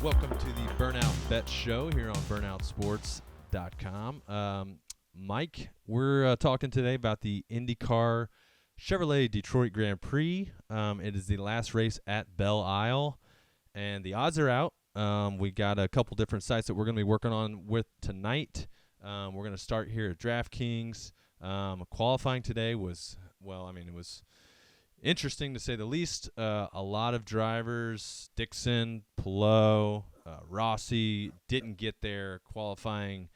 Welcome to the Burnout Bets show here on BurnoutSports.com. Mike, we're talking today about the IndyCar Chevrolet Detroit Grand Prix. It is the last race at Belle Isle, and the odds are out. We got a couple different sites that we're going to be working on with tonight. We're going to start here at DraftKings. Qualifying today was, it was interesting to say the least. A lot of drivers, Dixon, Palou, Rossi, didn't get their qualifying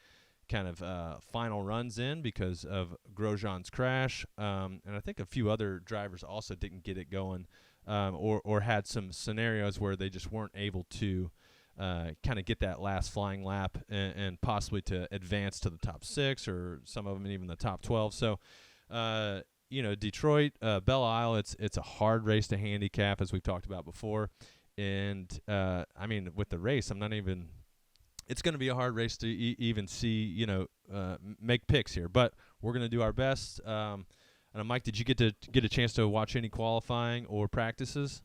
kind of final runs in because of Grosjean's crash. And I think a few other drivers also didn't get it going or had some scenarios where they just weren't able to kind of get that last flying lap and possibly to advance to the top 6 or some of them even the top 12. So, Detroit, Belle Isle, it's a hard race to handicap, as we've talked about before. And, with the race, it's going to be a hard race to even see, make picks here. But we're going to do our best. Mike, did you get a chance to watch any qualifying or practices?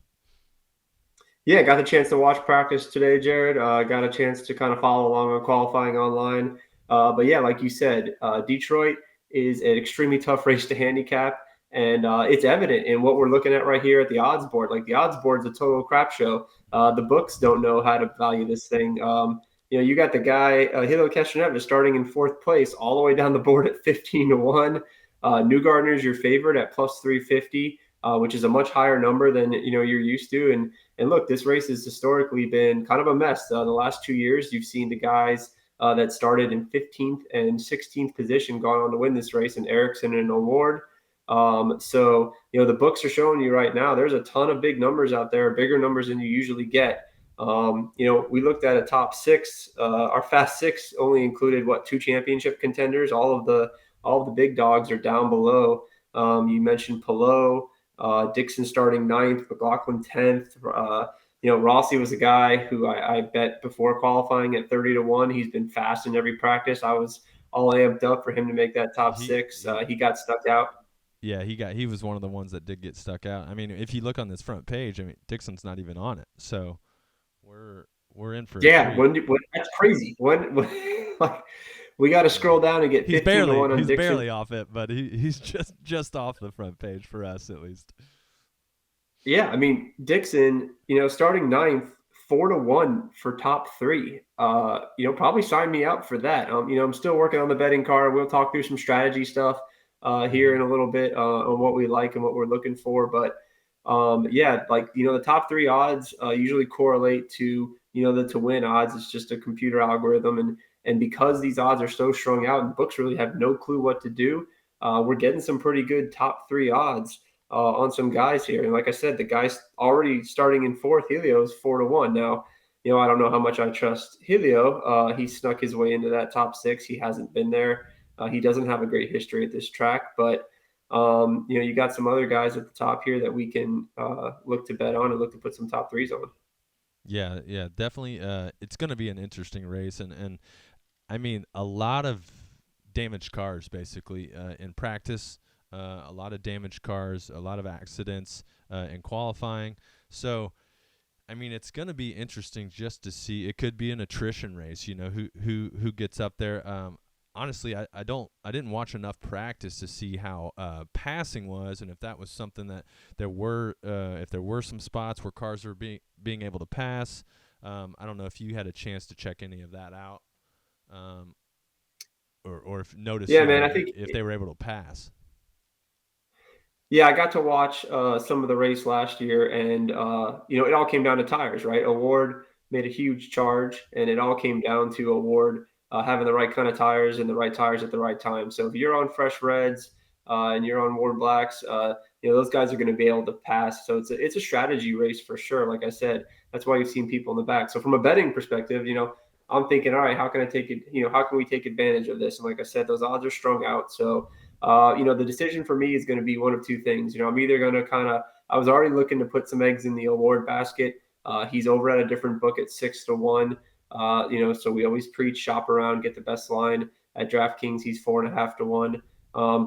Yeah, got the chance to watch practice today, Jared. Got a chance to kind of follow along on qualifying online. But yeah, like you said, Detroit is an extremely tough race to handicap. And it's evident in what we're looking at right here at the odds board. Like the odds board's a total crap show. The books don't know how to value this thing. You got the guy, Hilo Castroneves, starting in 4th place all the way down the board at 15-1. Newgarden's your favorite at plus 350, which is a much higher number than you're used to. And look, this race has historically been kind of a mess. The last 2 years, you've seen the guys that started in 15th and 16th position gone on to win this race, and Ericsson and Award. So the books are showing you right now there's a ton of big numbers out there, bigger numbers than you usually get. We looked at a top 6. Our fast 6 only included 2 championship contenders. All of the big dogs are down below. You mentioned Palou, Dixon starting 9th, McLaughlin 10th. Rossi was a guy who I bet before qualifying at 30-1. He's been fast in every practice. I was all amped up for him to make that top 6. He got stuck out. Yeah, he was one of the ones that did get stuck out. If you look on this front page, Dixon's not even on it. So we're in for a treat. When that's crazy. When we got to scroll down and get 15-1 on Dixon. He's barely off it, but he's just off the front page for us at least. Yeah, Dixon, starting 9th, 4-1 for top 3. Probably sign me up for that. I'm still working on the betting card. We'll talk through some strategy stuff here in a little bit on what we like and what we're looking for. But the top 3 odds usually correlate to the to win odds. It's just a computer algorithm, and because these odds are so strung out and books really have no clue what to do, we're getting some pretty good top 3 odds on some guys here. And like I said, the guy's already starting in 4th. Helio is 4-1. Now, I don't know how much I trust Helio. He snuck his way into that top 6. He hasn't been there. He doesn't have a great history at this track, but you got some other guys at the top here that we can look to bet on and look to put some top 3s on. Yeah, definitely. It's going to be an interesting race, and a lot of damaged cars basically in practice. A lot of damaged cars, a lot of accidents in qualifying. So, it's going to be interesting just to see. It could be an attrition race. Who gets up there. Honestly, I didn't watch enough practice to see how passing was, and if that was something that if there were some spots where cars were being able to pass. I don't know if you had a chance to check any of that out, or if noticed. Yeah, man, I think if they were able to pass. Yeah, I got to watch some of the race last year, and it all came down to tires, right? Award made a huge charge, and it all came down to Award having the right kind of tires and the right tires at the right time. So if you're on fresh reds and you're on Ward blacks, those guys are going to be able to pass. So it's a strategy race for sure. Like I said, that's why you've seen people in the back. So from a betting perspective, I'm thinking, all right, how can I take it? How can we take advantage of this? And like I said, those odds are strung out. So the decision for me is going to be one of 2 things. I'm either going to I was already looking to put some eggs in the Award basket. He's over at a different book at 6-1. So we always preach shop around, get the best line at DraftKings. He's 4.5-1.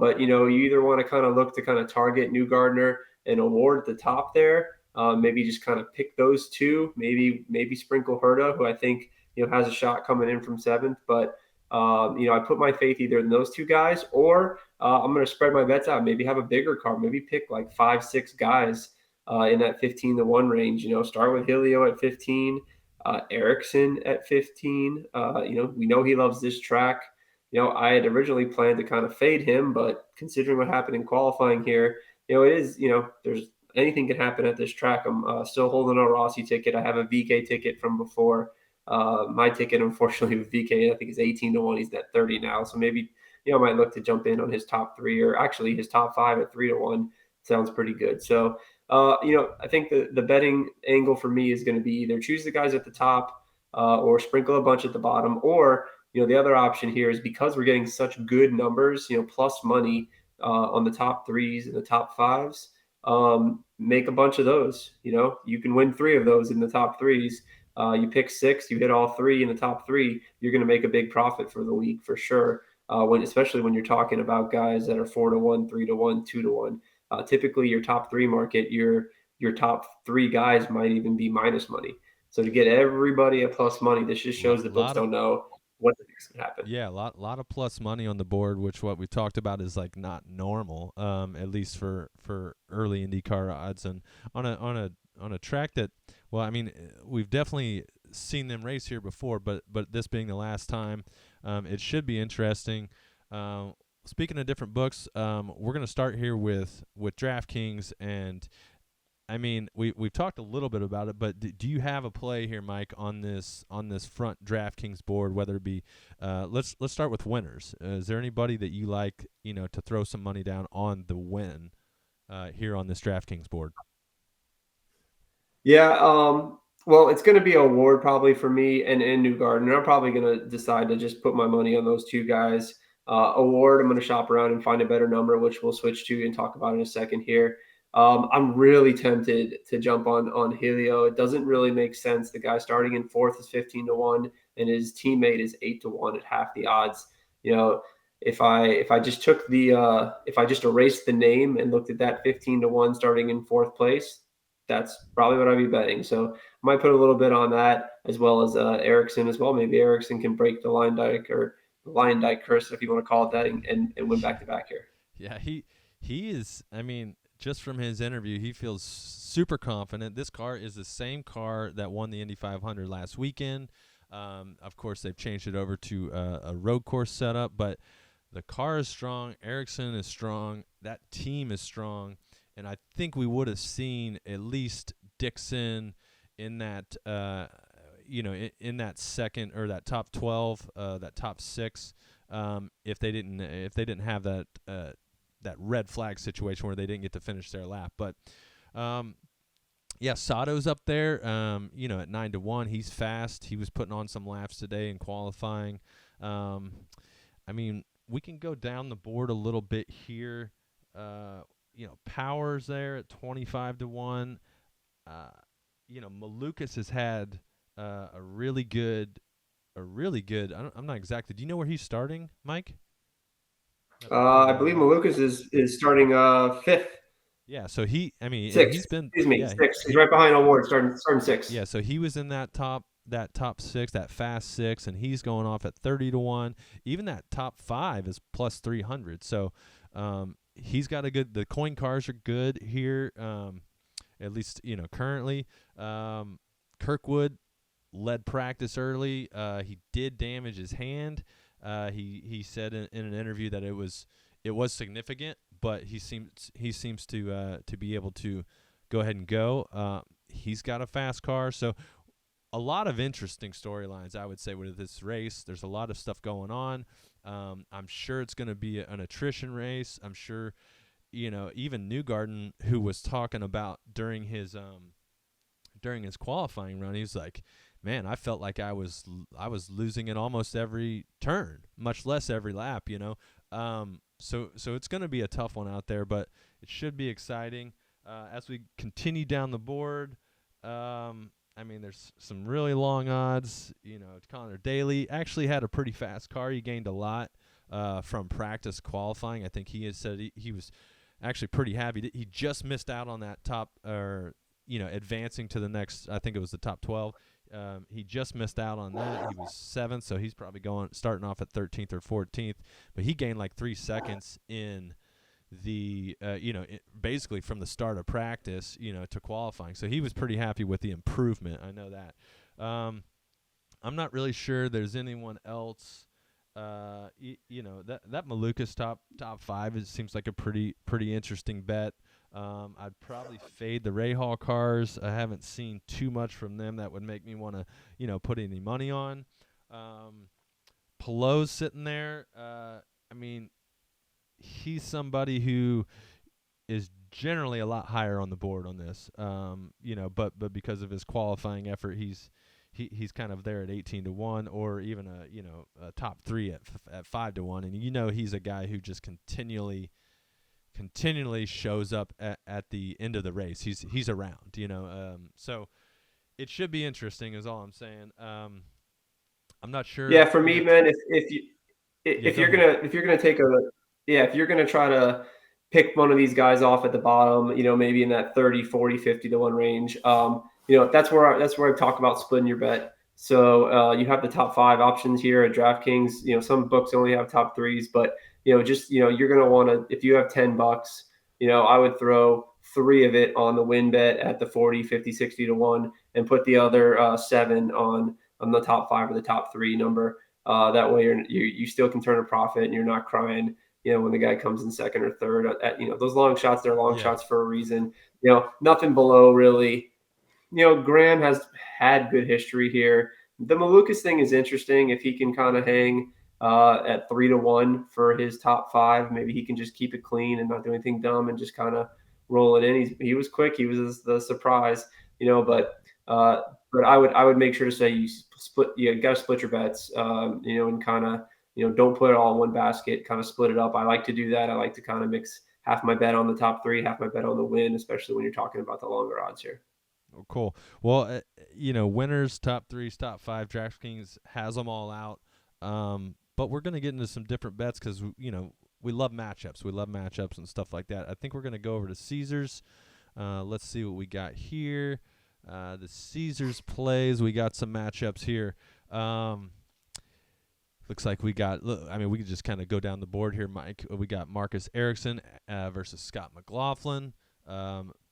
But you either want to kind of look to kind of target Newgarden and Award at the top there, Maybe just kind of pick those two. Maybe sprinkle Herta, who I think has a shot coming in from seventh. But I put my faith either in those two guys, or I'm going to spread my bets out. Maybe have a bigger card. Maybe pick like 5-6 guys in that 15-1 range. Start with Helio at 15, Ericsson at 15. We know he loves this track. I had originally planned to kind of fade him, but considering what happened in qualifying here, it is, there's anything can happen at this track. I'm still holding a Rossi ticket. I have a VK ticket from before. My ticket, unfortunately, with VK, I think is 18-1. He's at 30 now, so maybe I might look to jump in on his top three, or actually his top five at 3-1. Sounds pretty good. So, I think the betting angle for me is going to be either choose the guys at the top, or sprinkle a bunch at the bottom, or the other option here is, because we're getting such good numbers, plus money on the top threes and the top fives. Make a bunch of those. You can win 3 of those in the top threes. You pick 6, you hit all 3 in the top 3, you're going to make a big profit for the week for sure. Especially when you're talking about guys that are 4-1, 3-1, 2-1. Typically, your top 3 market, your top 3 guys might even be minus money. So to get everybody at plus money, this just shows that books don't know what the heck's going to happen. Yeah, a lot of plus money on the board, which what we talked about is like not normal, at least for early IndyCar odds, and on a track that, well, I mean, we've definitely seen them race here before, but this being the last time, it should be interesting. Speaking of different books, we're gonna start here with DraftKings, and I mean, we've talked a little bit about it, but do you have a play here, Mike, on this front DraftKings board? Whether it be, let's start with winners. Is there anybody that you like, to throw some money down on the win here on this DraftKings board? Yeah, well, it's going to be a Ward probably for me, and Newgarden. I'm probably going to decide to just put my money on those two guys. Award, I'm going to shop around and find a better number, which we'll switch to and talk about in a second here. I'm really tempted to jump on Helio. It doesn't really make sense. The guy starting in 4th is 15-1, and his teammate is 8-1 at half the odds. If I just took if I just erased the name and looked at that 15-1 starting in 4th place, that's probably what I'd be betting. So I might put a little bit on that, as well as Ericsson as well. Maybe Ericsson can break the Lion Dyke curse, if you want to call it that, and win back to back here. Yeah, he is. I mean, just from his interview, he feels super confident. This car is the same car that won the Indy 500 last weekend. Of course, they've changed it over to a road course setup, but the car is strong. Ericsson is strong. That team is strong. And I think we would have seen at least Dixon in that, in that second, or that top 12, that top 6, if they didn't have that that red flag situation where they didn't get to finish their lap. But yeah, Sato's up there. At 9-1, he's fast. He was putting on some laps today in qualifying. I mean, we can go down the board a little bit here. Powers there at 25-1. Malukas has had a really good. I'm not exactly. Do you know where he's starting, Mike? I believe Malukas is starting 5th. Yeah, so he's been. Excuse me, yeah, 6th. He's right behind Award, starting 6th. Yeah, so he was in that top 6, that fast 6, and he's going off at 30-1. Even that top 5 is plus 300. So he's got the coin cars are good here, at least currently. Kirkwood led practice early. He did damage his hand. He said in an interview that it was significant, but he seems to be able to go ahead and go. He's got a fast car, so a lot of interesting storylines, I would say, with this race. There's a lot of stuff going on. I'm sure it's going to be an attrition race. I'm sure, even Newgarden, who was talking about during his qualifying run, he was like, man, I felt like I was losing it almost every turn, much less every lap, So it's going to be a tough one out there, but it should be exciting. As we continue down the board, there's some really long odds. Connor Daly actually had a pretty fast car. He gained a lot from practice qualifying. I think he has said he was actually pretty happy. He just missed out on that top, or advancing to the next. I think it was the top 12. He just missed out on that. He was 7th, so he's probably starting off at 13th or 14th. But he gained like 3 seconds in the basically from the start of practice, to qualifying. So he was pretty happy with the improvement. I know that. I'm not really sure there's anyone else. That Malukas top 5 seems like a pretty interesting bet. I'd probably fade the Rahal cars. I haven't seen too much from them that would make me want to put any money on. Pelot's sitting there. He's somebody who is generally a lot higher on the board on this. But because of his qualifying effort, he's kind of there at 18-1, or even a top 3 at 5-1. And he's a guy who just continually shows up at the end of the race. He's around, so it should be interesting is all I'm saying. I'm not sure. Yeah, for me, man, if you're gonna try to pick one of these guys off at the bottom, maybe in that 30, 40, 50-1 range, that's where I've talked about splitting your bet. So you have the top 5 options here at DraftKings. Some books only have top 3s, but you're going to want to, if you have $10, I would throw 3 of it on the win bet at the 40, 50, 60-1, and put the other 7 on the top 5 or the top 3 number. That way you still can turn a profit and you're not crying, when the guy comes in second or third. Those long shots, they're long shots for a reason. Nothing below really. Graham has had good history here. The Malukas thing is interesting. If he can kind of hang at 3-1 for his top 5, maybe he can just keep it clean and not do anything dumb and just kind of roll it in. He was quick. He was the surprise, but I would make sure to say you got to split your bets, and kind of, don't put it all in one basket, kind of split it up. I like to do that. I like to kind of mix half my bet on the top 3, half my bet on the win, especially when you're talking about the longer odds here. Oh, cool. Well, winners, top 3s, top 5, DraftKings has them all out. But we're going to get into some different bets because, we love matchups. We love matchups and stuff like that. I think we're going to go over to Caesars. Let's see what we got here. The Caesars plays. We got some matchups here. Looks like we got. We could just kind of go down the board here, Mike. We got Marcus Ericsson versus Scott McLaughlin.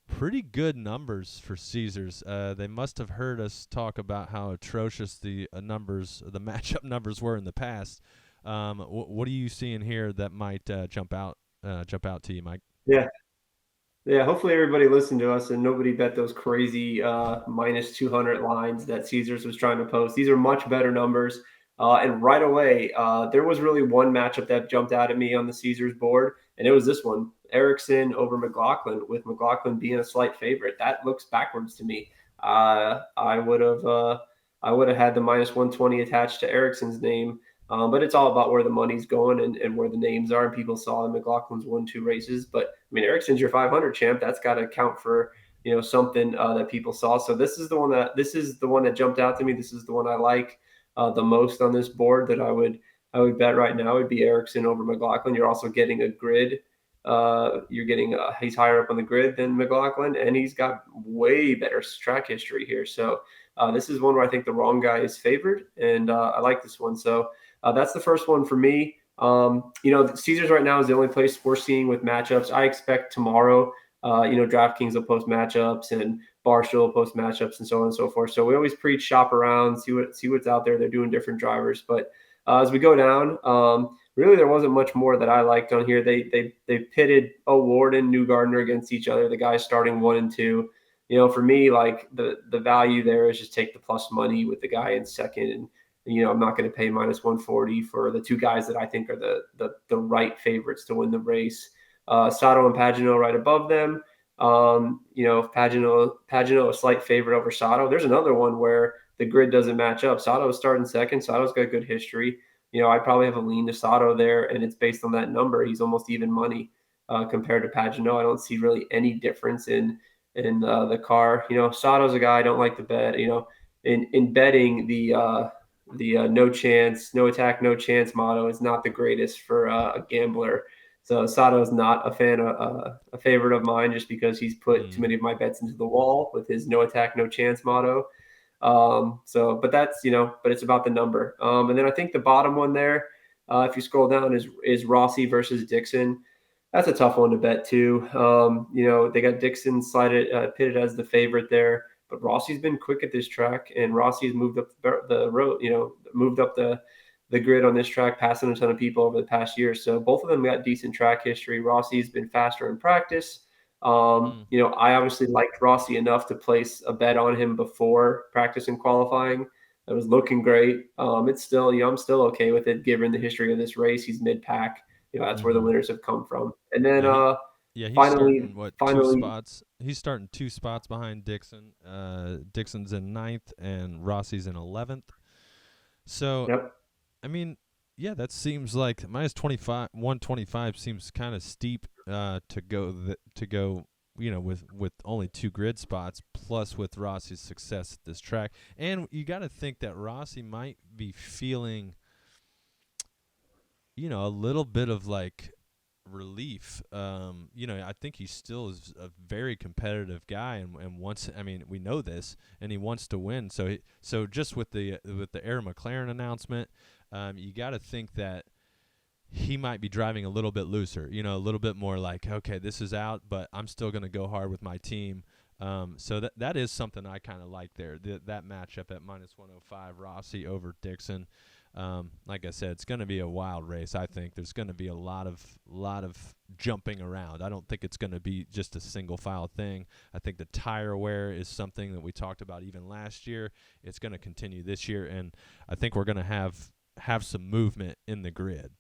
Pretty good numbers for Caesars. They must have heard us talk about how atrocious the matchup numbers were in the past. What are you seeing here that might jump out to you, Mike? Yeah. Hopefully everybody listened to us and nobody bet those crazy minus 200 lines that Caesars was trying to post. These are much better numbers. And right away, there was really one matchup that jumped out at me on the Caesars board, and it was this one: Ericsson over McLaughlin, with McLaughlin being a slight favorite. That looks backwards to me. I would have had the minus 120 attached to Ericsson's name, but it's all about where the money's going and where the names are. And people saw that McLaughlin's won 2 races, but Ericsson's your 500 champ. That's got to count for something that people saw. So this is the one that jumped out to me. This is the one I like the most on this board that I would bet right now would be Ericsson over McLaughlin. You're also getting a grid. He's higher up on the grid than McLaughlin, and he's got way better track history here. So this is one where I think the wrong guy is favored, and I like this one. So that's the first one for me. Caesars right now is the only place we're seeing with matchups. I expect tomorrow, DraftKings will post matchups and Barstool will post matchups and so on and so forth. So we always preach shop around, see what's out there. They're doing different drivers, but as we go down, really there wasn't much more that I liked on here. They pitted O'Warden, Newgarden against each other. The guys starting 1 and 2. For me, like the value there is just take the plus money with the guy in second, and I'm not going to pay minus 140 for the 2 guys that I think are the right favorites to win the race. Sato and Pagano right above them. Pagano a slight favorite over Sato. There's another one where the grid doesn't match up. Sato's starting second. Sato's got good history. I'd probably have a lean to Sato there, and it's based on that number. He's almost even money compared to Pagano. I don't see really any difference in the car. Sato's a guy I don't like to bet. In betting, the no chance, no attack, no chance motto is not the greatest for a gambler. So Sato is not a favorite of mine just because he's put too Mm. many of my bets into the wall with his no attack, no chance motto. But that's, but it's about the number. And then I think the bottom one there, if you scroll down, is Rossi versus Dixon. That's a tough one to bet too. They got Dixon pitted as the favorite there, but Rossi's been quick at this track, and Rossi's moved up the road. Moved up the grid on this track, passing a ton of people over the past year. So both of them got decent track history. Rossi's been faster in practice. Mm. I obviously liked Rossi enough to place a bet on him before practice and qualifying. It was looking great. It's still, I'm still okay with it given the history of this race. He's mid pack. That's where the Mm-hmm. winners have come from. And then Yeah, he's finally, starting what, two finally, spots? He's starting 2 spots behind Dixon. Dixon's in ninth and Rossi's in 11th. So, yep. I mean, yeah, that seems like minus 25, 125 seems kind of steep to go, with only 2 grid spots, plus with Rossi's success at this track. And you got to think that Rossi might be feeling, a little bit of like relief. I think he still is a very competitive guy, and wants. I mean, we know this, and he wants to win. So just with the Aaron McLaren announcement, you got to think that he might be driving a little bit looser. A little bit more like, okay, this is out, but I'm still going to go hard with my team. So that is something I kind of like there. That matchup at minus 105, Rossi over Dixon. Like I said, it's going to be a wild race. I think there's going to be a lot of jumping around. I don't think it's going to be just a single file thing. I think the tire wear is something that we talked about even last year. It's going to continue this year, and I think we're going to have some movement in the grid.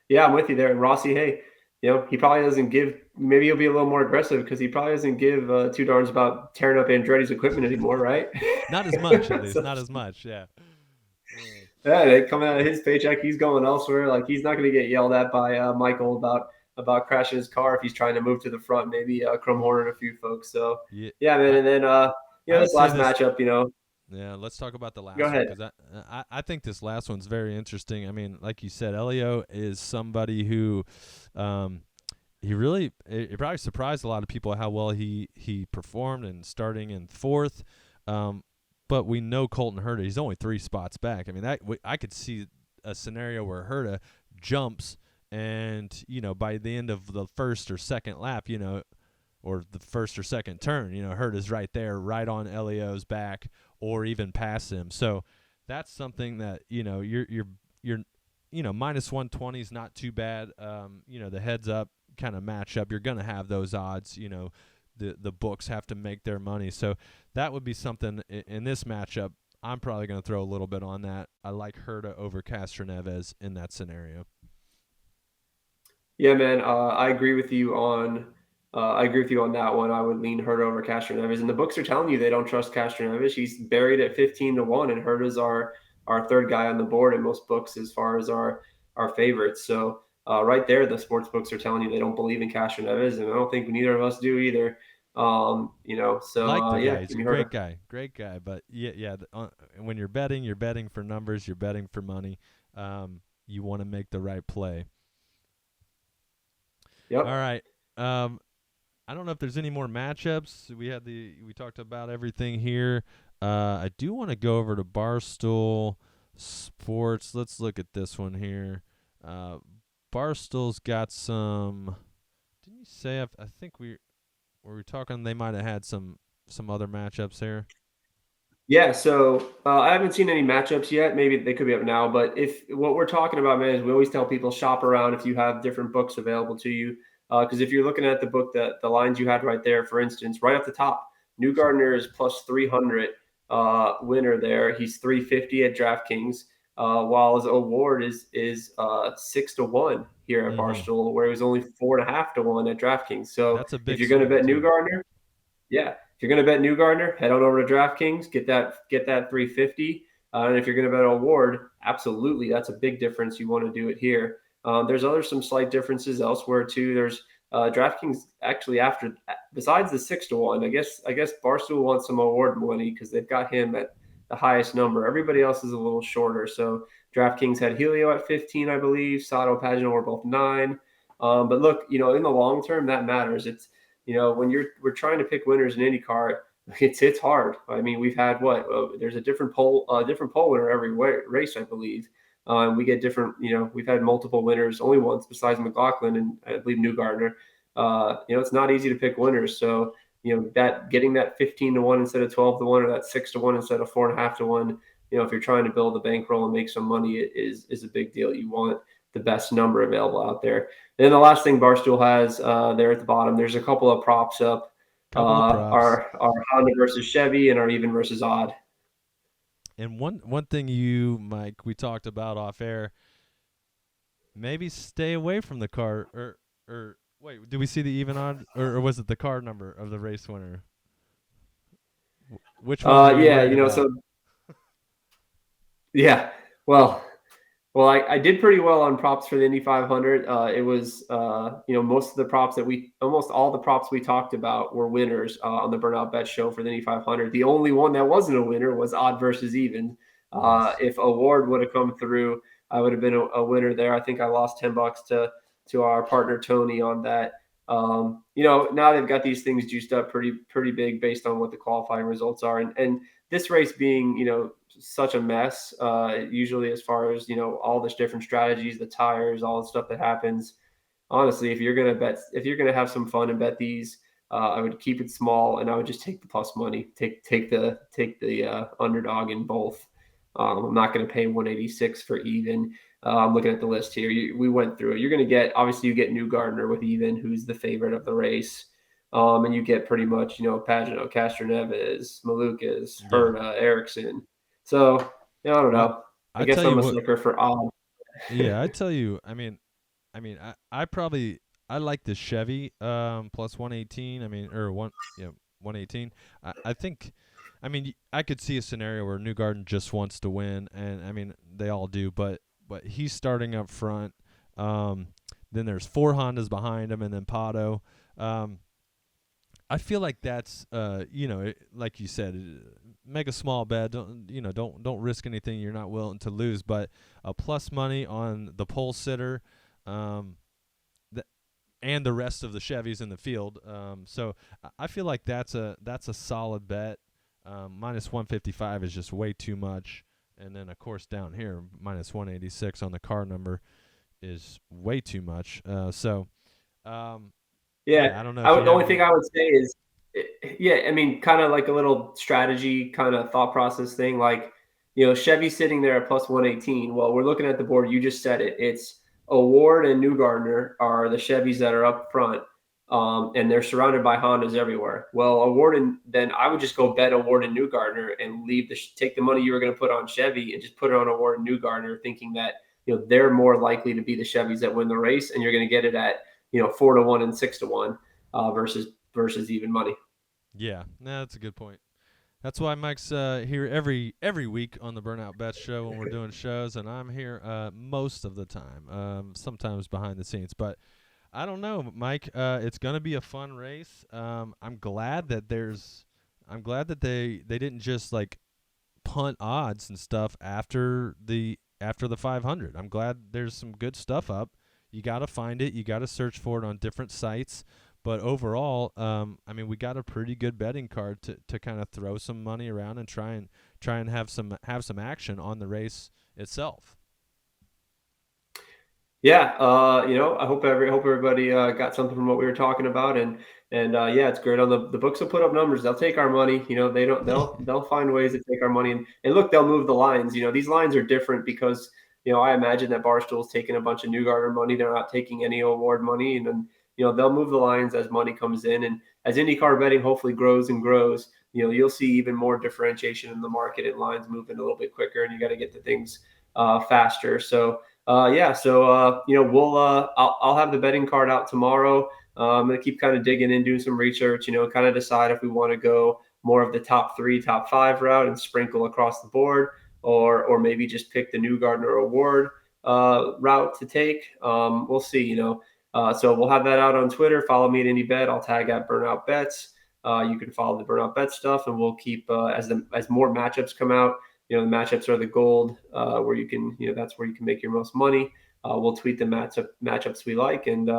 Yeah, I'm with you there. And Rossi, hey, he probably doesn't give. Maybe he'll be a little more aggressive because he probably doesn't give two darns about tearing up Andretti's equipment anymore, right? Not as much, at least. So, Not as much. Yeah. yeah, they come out of his paycheck. He's going elsewhere. Like he's not going to get yelled at by Michael about crashing his car if he's trying to move to the front. Maybe Chrome Horn and a few folks. So Yeah. yeah, man. And then I would this say last this. matchup, Yeah, let's talk about the go last one ahead. because I think this last one's very interesting. I mean, like you said, Elio is somebody who, he really it probably surprised a lot of people how well he performed and starting in fourth. But we know Colton Herta, he's only 3 spots back. I mean, I could see a scenario where Herta jumps and by the end of the first or second lap, or the first or second turn, Herta's right there, right on Elio's back, or even past him. So that's something that you're minus 120 is not too bad. The heads up kind of matchup, you're gonna have those odds. The books have to make their money, so that would be something in this matchup. I'm probably gonna throw a little bit on that. I like Herta over Castroneves in that scenario. Yeah, man. I agree with you on. I agree with you on that one. I would lean Herta over Castroneves, and the books are telling you they don't trust Castroneves. He's buried at 15-1, and Herta's our third guy on the board in most books as far as our favorites. So right there, the sports books are telling you they don't believe in Castroneves, and I don't think neither of us do either. Like the Yeah, guy, he's give a me Herta. great guy. But yeah. When you're betting for numbers, you're betting for money. You want to make the right play. All Yep. right. I don't know if there's any more matchups. We talked about everything here. I do want to go over to Barstool Sports. Let's look at this one here. Barstool's got some. Didn't you say? I think were we talking? They might have had some other matchups here. Yeah, so I haven't seen any matchups yet. Maybe they could be up now, but if what we're talking about, man, is we always tell people shop around if you have different books available to you. Because if you're looking at the book that the lines you had right there, for instance, right off the top, New Gardner is plus 300 winner there. He's 350 at DraftKings, while his award is 6-1 here at Mm-hmm. Barstool, where he was only 4.5-1 at DraftKings. So That's a if big you're going to swing bet New too. Gardner, yeah, if you're going to bet New Gardner, head on over to DraftKings, get that 350. And if you're going to bet Award, absolutely, that's a big difference. You want to do it here. There's some slight differences elsewhere too. There's DraftKings actually after besides the 6-1. I guess Barstool wants some Award money because they've got him at the highest number. Everybody else is a little shorter. So DraftKings had Helio at 15, I believe. Sato, Pagano were both 9. But look, in the long term, that matters. It's when we're trying to pick winners in IndyCar, it's hard. I mean, we've had what? There's a different pole winner every race, I believe. We get different. We've had multiple winners, only once besides McLaughlin and I believe Newgarden. It's not easy to pick winners. So that getting that 15-1 instead of 12-1, or that 6-1 instead of 4.5-1. If you're trying to build a bankroll and make some money, it is a big deal. You want the best number available out there. And then the last thing Barstool has there at the bottom, there's a couple of props up. Couple of props. Our Honda versus Chevy and our even versus odd. And one thing Mike, we talked about off air, maybe stay away from the car or wait, do we see the even odd or was it the car number of the race winner? Which one are you worried about? So yeah, well, I did pretty well on props for the Indy 500. It was, most of the props almost all the props we talked about were winners on the Burnout Bet show for the Indy 500. The only one that wasn't a winner was odd versus even. Nice. If award would have come through, I would have been a winner there. I think I lost $10 to our partner Tony on that. Now they've got these things juiced up pretty big based on what the qualifying results are, and this race being such a mess, usually as far as all this different strategies, the tires, all the stuff that happens. Honestly, if you're gonna have some fun and bet these, I would keep it small and I would just take the plus money, take the underdog in both. I'm not going to pay 186 for even. I'm looking at the list here. We went through it. You're going to get, obviously, you get Newgarden with even, who's the favorite of the race. And you get pretty much, Pagano, Castroneves, Malukas, Herta, Ericsson. So, I don't know. I guess I'm a sucker for odd. Yeah, I tell you. I like the Chevy plus 118. 118. I think. I could see a scenario where Newgarden just wants to win, and they all do, but he's starting up front. Then there's 4 Hondas behind him, and then Pato. I feel like that's like you said, make a small bet. Don't risk anything you're not willing to lose. But a plus money on the pole sitter, and the rest of the Chevys in the field. So I feel like that's a solid bet. Minus 155 is just way too much, and then of course down here minus 186 on the car number is way too much. I don't know. The only thing I would say is, kind of like a little strategy kind of thought process thing. Like, Chevy sitting there at plus 118. Well, we're looking at the board. You just said it. It's Award and Newgarden are the Chevys that are up front. And they're surrounded by Hondas everywhere. Well, Award and then I would just go bet Award and Newgarden and take the money you were going to put on Chevy and just put it on Award and Newgarden, thinking that they're more likely to be the Chevys that win the race, and you're going to get it at 4-1 and 6-1 versus even money. Yeah, that's a good point. That's why Mike's here every week on the Burnout Bets show when we're doing shows, and I'm here most of the time. Sometimes behind the scenes, but. I don't know, Mike. It's gonna be a fun race. I'm glad that they didn't just like punt odds and stuff after the 500. I'm glad there's some good stuff up. You got to find it. You got to search for it on different sites. But overall, we got a pretty good betting card to kind of throw some money around and try and have some action on the race itself. Yeah, I hope everybody got something from what we were talking about, and it's great. On the books will put up numbers. They'll take our money. They'll find ways to take our money, and look, they'll move the lines. These lines are different because I imagine that Barstool's taking a bunch of Newgarden money. They're not taking any award money, and then they'll move the lines as money comes in, and as IndyCar betting hopefully grows and grows. You'll see even more differentiation in the market and lines moving a little bit quicker, and you got to get the things faster. So. I'll have the betting card out tomorrow. I'm going to keep kind of digging in, doing some research, kind of decide if we want to go more of the top 3, top 5 route and sprinkle across the board, or maybe just pick the Newgarden Award route to take. We'll see, so we'll have that out on Twitter. Follow me at IndyBet. I'll tag at Burnout Bets. You can follow the Burnout Bet stuff, and we'll keep as more matchups come out. the matchups are the gold, where you can, that's where you can make your most money. We'll tweet the matchups we like, and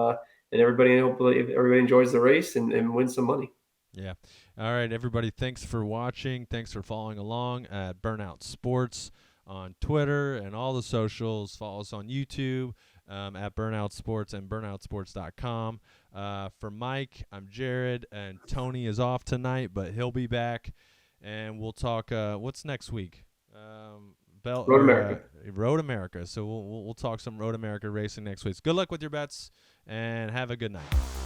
everybody, hopefully everybody enjoys the race and wins some money. Yeah. All right, everybody. Thanks for watching. Thanks for following along at Burnout Sports on Twitter and all the socials. Follow us on YouTube at Burnout Sports and burnoutsports.com. For Mike, I'm Jared, and Tony is off tonight, but he'll be back, and we'll talk. What's next week? Road America. Road America. So we'll talk some Road America racing next week. Good luck with your bets, and have a good night.